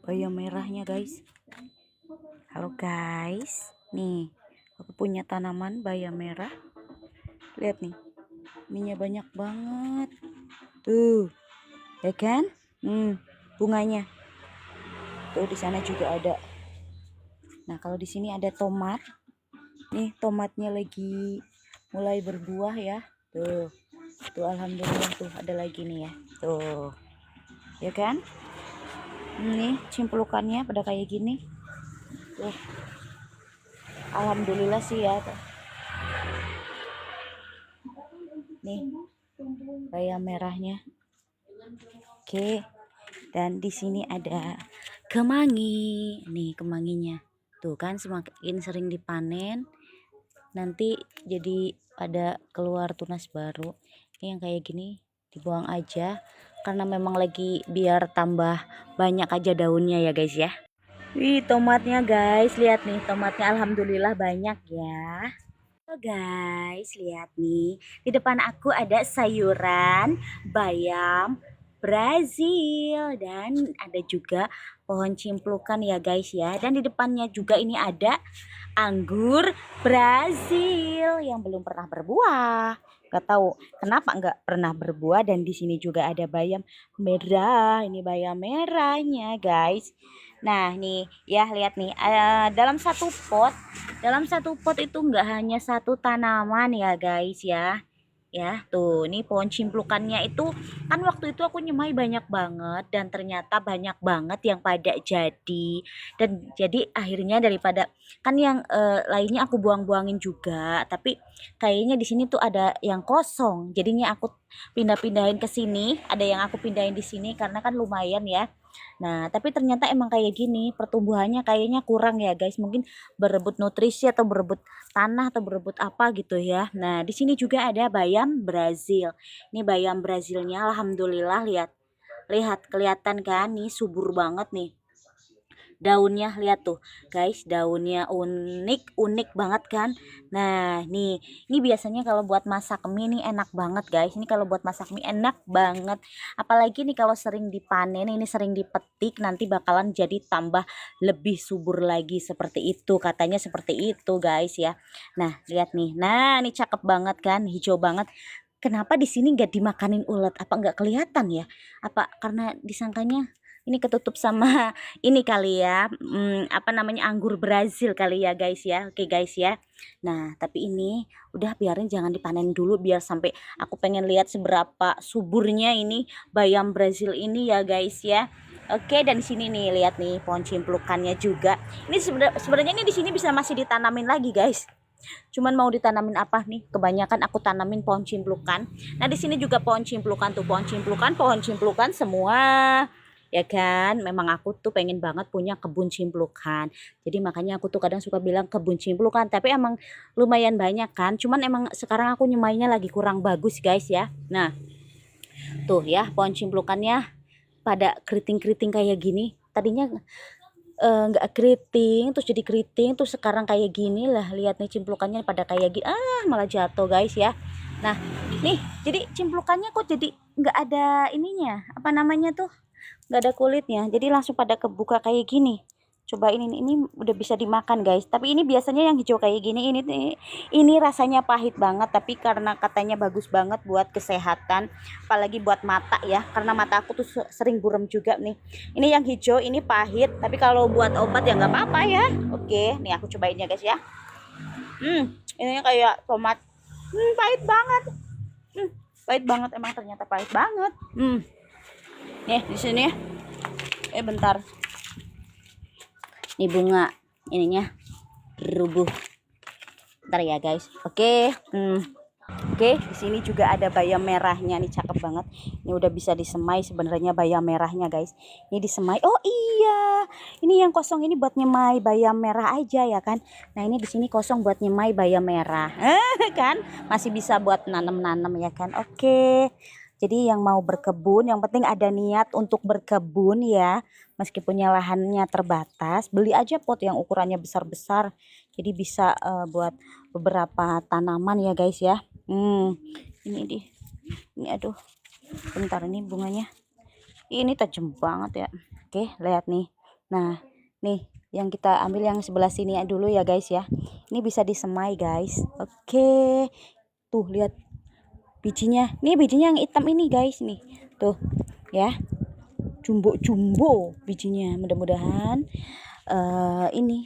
bayam merahnya guys. Halo guys, nih aku punya tanaman bayam merah. Lihat nih, ininya banyak banget. Tuh, ya kan? Bunganya. Tuh di sana juga ada. Nah kalau di sini ada tomat. Nih tomatnya lagi mulai berbuah ya. Tuh alhamdulillah tuh ada lagi nih ya. Tuh, ya kan? Nih cimplukannya pada kayak gini. Tuh, alhamdulillah sih ya. Nih bayam merahnya. Oke, dan di sini ada kemangi. Nih kemanginya. Tuh kan semakin sering dipanen nanti jadi ada keluar tunas baru. Ini yang kayak gini dibuang aja karena memang lagi biar tambah banyak aja daunnya ya guys ya. Wih, tomatnya guys, lihat nih tomatnya alhamdulillah banyak ya. Halo guys, lihat nih di depan aku ada sayuran bayam Brazil dan ada juga pohon cimplukan ya guys ya. Dan di depannya juga ini ada anggur Brazil yang belum pernah berbuah. Gak tahu kenapa nggak pernah berbuah. Dan di sini juga ada bayam merah. Ini bayam merahnya guys. Nah nih ya lihat nih dalam satu pot itu nggak hanya satu tanaman ya guys ya. Ya tuh ini pohon cimplukannya itu kan waktu itu aku nyemai banyak banget dan ternyata banyak banget yang pada jadi. Dan jadi akhirnya daripada kan yang lainnya aku buang-buangin juga, tapi kayaknya di sini tuh ada yang kosong jadinya aku pindah-pindahin ke sini. Ada yang aku pindahin di sini karena kan lumayan ya. Nah tapi ternyata emang kayak gini pertumbuhannya kayaknya kurang ya guys, mungkin berebut nutrisi atau berebut tanah atau berebut apa gitu ya. Nah, di sini juga ada bayam Brazil. Ini bayam Brazilnya alhamdulillah lihat. Lihat kelihatan kan nih subur banget nih. Daunnya lihat tuh guys, daunnya unik banget kan. Nah nih ini biasanya kalau buat masak mie nih enak banget guys. Ini kalau buat masak mie enak banget, apalagi nih kalau sering dipanen, ini sering dipetik, nanti bakalan jadi tambah lebih subur lagi seperti itu katanya, seperti itu guys ya. Nah lihat nih, nah ini cakep banget kan, hijau banget. Kenapa di sini nggak dimakanin ulat? Apa nggak kelihatan ya? Apa karena disangkanya ini ketutup sama ini kali ya, apa namanya, anggur Brazil kali ya guys ya. Oke guys ya. Nah tapi ini udah biarin jangan dipanen dulu biar sampai aku pengen lihat seberapa suburnya ini bayam Brazil ini ya guys ya. Oke, dan di sini nih lihat nih pohon cimplukannya juga. Ini sebenarnya ini di sini bisa masih ditanamin lagi guys. Cuman mau ditanamin apa nih? Kebanyakan aku tanamin pohon cimplukan. Nah di sini juga pohon cimplukan tuh, pohon cimplukan semua. Ya kan, memang aku tuh pengen banget punya kebun cimplukan. Jadi makanya aku tuh kadang suka bilang kebun cimplukan, tapi emang lumayan banyak kan. Cuman emang sekarang aku nyemainya lagi kurang bagus guys ya. Nah, tuh ya pohon cimplukannya pada keriting-keriting kayak gini. Tadinya nggak keriting, terus jadi keriting, terus sekarang kayak gini lah. Lihat nih cimplukannya pada kayak gini. Malah jatuh guys ya. Nah, nih jadi cimplukannya kok jadi nggak ada ininya, apa namanya tuh, nggak ada kulitnya, jadi langsung pada kebuka kayak gini. Coba ini udah bisa dimakan guys, tapi ini biasanya yang hijau kayak gini ini rasanya pahit banget, tapi karena katanya bagus banget buat kesehatan, apalagi buat mata ya, karena mata aku tuh sering buram juga nih. Ini yang hijau ini pahit, tapi kalau buat obat ya nggak apa-apa ya. Oke nih aku cobain ya guys ya. Ini kayak tomat. Pahit banget. Pahit banget, emang ternyata pahit banget. Nih di sini. Bentar. Nih bunga ininya rubuh. Bentar ya guys. Oke. Oke, di sini juga ada bayam merahnya nih, cakep banget. Ini udah bisa disemai sebenarnya bayam merahnya guys. Ini disemai. Oh iya, ini yang kosong ini buat nyemai bayam merah aja ya kan. Nah ini di sini kosong buat nyemai bayam merah, kan? Masih bisa buat nanam-nanam ya kan. Oke. Jadi yang mau berkebun, yang penting ada niat untuk berkebun ya. Meskipun lahannya terbatas, beli aja pot yang ukurannya besar-besar. Jadi bisa buat beberapa tanaman ya guys ya. Ini aduh, bentar, ini bunganya ini tajam banget ya. Oke lihat nih, Nah, nih yang kita ambil yang sebelah sini ya dulu ya guys ya. Ini bisa disemai guys. Oke. Tuh lihat bijinya. Nih bijinya yang hitam ini guys nih. Tuh ya. Jumbo-jumbo bijinya. Mudah-mudahan ini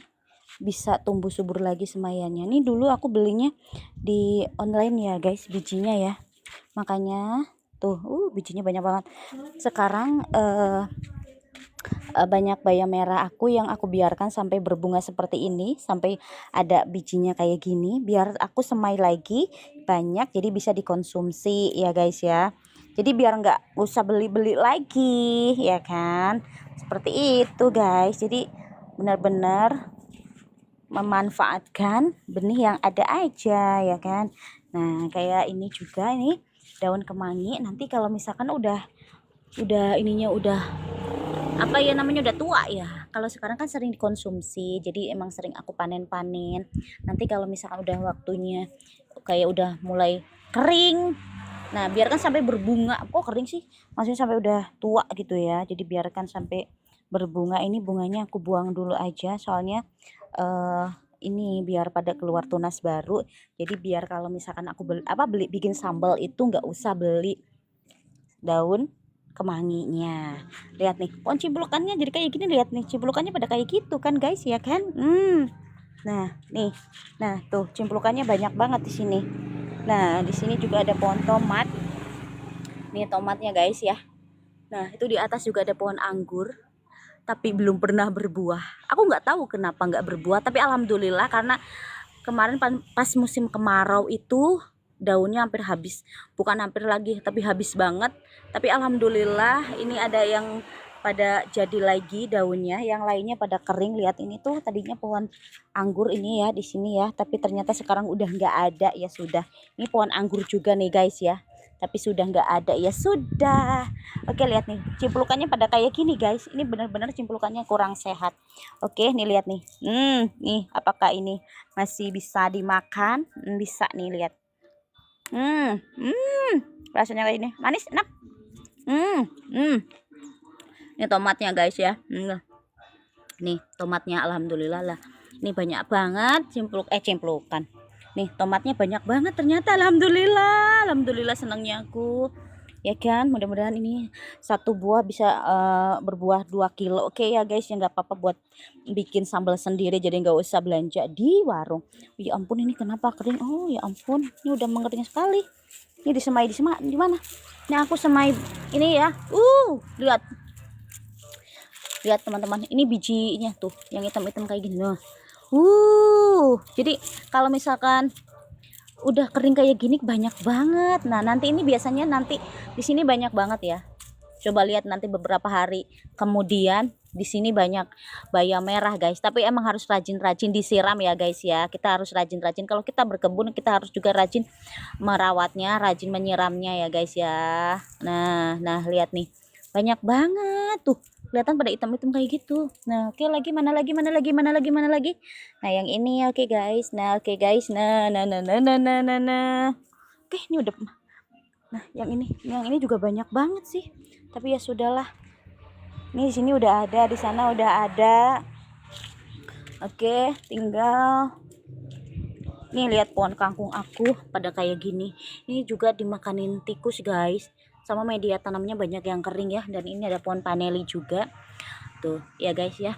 bisa tumbuh subur lagi semaiannya. Nih dulu aku belinya di online ya guys bijinya ya. Makanya tuh bijinya banyak banget. Sekarang banyak bayam merah aku yang aku biarkan sampai berbunga seperti ini, sampai ada bijinya kayak gini, biar aku semai lagi banyak jadi bisa dikonsumsi ya guys ya. Jadi biar nggak usah beli-beli lagi ya kan, seperti itu guys. Jadi benar-benar memanfaatkan benih yang ada aja ya kan. Nah kayak ini juga nih daun kemangi, nanti kalau misalkan udah ininya udah apa ya namanya udah tua ya, kalau sekarang kan sering dikonsumsi jadi emang sering aku panen-panen. Nanti kalau misalkan udah waktunya kayak udah mulai kering, nah biarkan sampai berbunga. Kok kering sih, maksudnya sampai udah tua gitu ya, jadi biarkan sampai berbunga. Ini bunganya aku buang dulu aja soalnya ini biar pada keluar tunas baru. Jadi biar kalau misalkan aku beli bikin sambal itu nggak usah beli daun kemanginya. Lihat nih pohon cimbulukannya jadi kayak gini, lihat nih cimbulukannya pada kayak gitu kan guys ya kan. Nah nih, nah tuh cimbulukannya banyak banget di sini. Nah di sini juga ada pohon tomat, nih tomatnya guys ya. Nah itu di atas juga ada pohon anggur tapi belum pernah berbuah. Aku nggak tahu kenapa nggak berbuah, tapi alhamdulillah karena kemarin pas musim kemarau itu daunnya hampir habis, bukan hampir lagi tapi habis banget. Tapi alhamdulillah ini ada yang pada jadi lagi daunnya, yang lainnya pada kering. Lihat ini tuh tadinya pohon anggur ini ya di sini ya, tapi ternyata sekarang udah nggak ada ya sudah. Ini pohon anggur juga nih guys ya, tapi sudah nggak ada ya sudah. Oke lihat nih cimplukannya pada kayak gini guys, ini benar-benar cimplukannya kurang sehat. Oke nih lihat nih, nih apakah ini masih bisa dimakan? Bisa nih lihat. Rasanya kayak ini manis enak. Ini tomatnya guys ya. Nih tomatnya alhamdulillah lah. Ini banyak banget cimplukan. Nih tomatnya banyak banget ternyata, alhamdulillah. Alhamdulillah senangnya aku. Ya kan, mudah-mudahan ini satu buah bisa berbuah 2 kilo. Oke ya guys, ya nggak apa-apa buat bikin sambal sendiri, jadi nggak usah belanja di warung. Ya ampun ini kenapa kering? Oh ya ampun, ini udah mengering sekali. Ini disemai di mana? Ini aku semai ini ya. Lihat. Lihat teman-teman, ini bijinya tuh yang hitam-hitam kayak gini loh. Jadi kalau misalkan udah kering kayak gini banyak banget. Nah nanti ini biasanya nanti di sini banyak banget ya. Coba lihat nanti beberapa hari kemudian di sini banyak bayam merah guys. Tapi emang harus rajin-rajin disiram ya guys ya. Kita harus rajin-rajin. Kalau kita berkebun kita harus juga rajin merawatnya, rajin menyiramnya ya guys ya. Nah lihat nih banyak banget tuh. Kelihatan pada hitam-hitam kayak gitu. Nah oke lagi mana lagi. Nah yang ini oke guys. Nah oke guys. Nah oke ini udah. Nah yang ini juga banyak banget sih, tapi ya sudahlah. Ini di sini udah ada, di sana udah ada. Oke tinggal nih lihat pohon kangkung aku pada kayak gini. Ini juga dimakanin tikus guys, sama media tanamnya banyak yang kering ya. Dan ini ada pohon paneli juga tuh ya guys ya.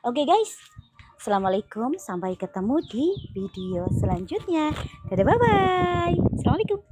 Oke guys, assalamualaikum, sampai ketemu di video selanjutnya. Dadah, bye bye, assalamualaikum.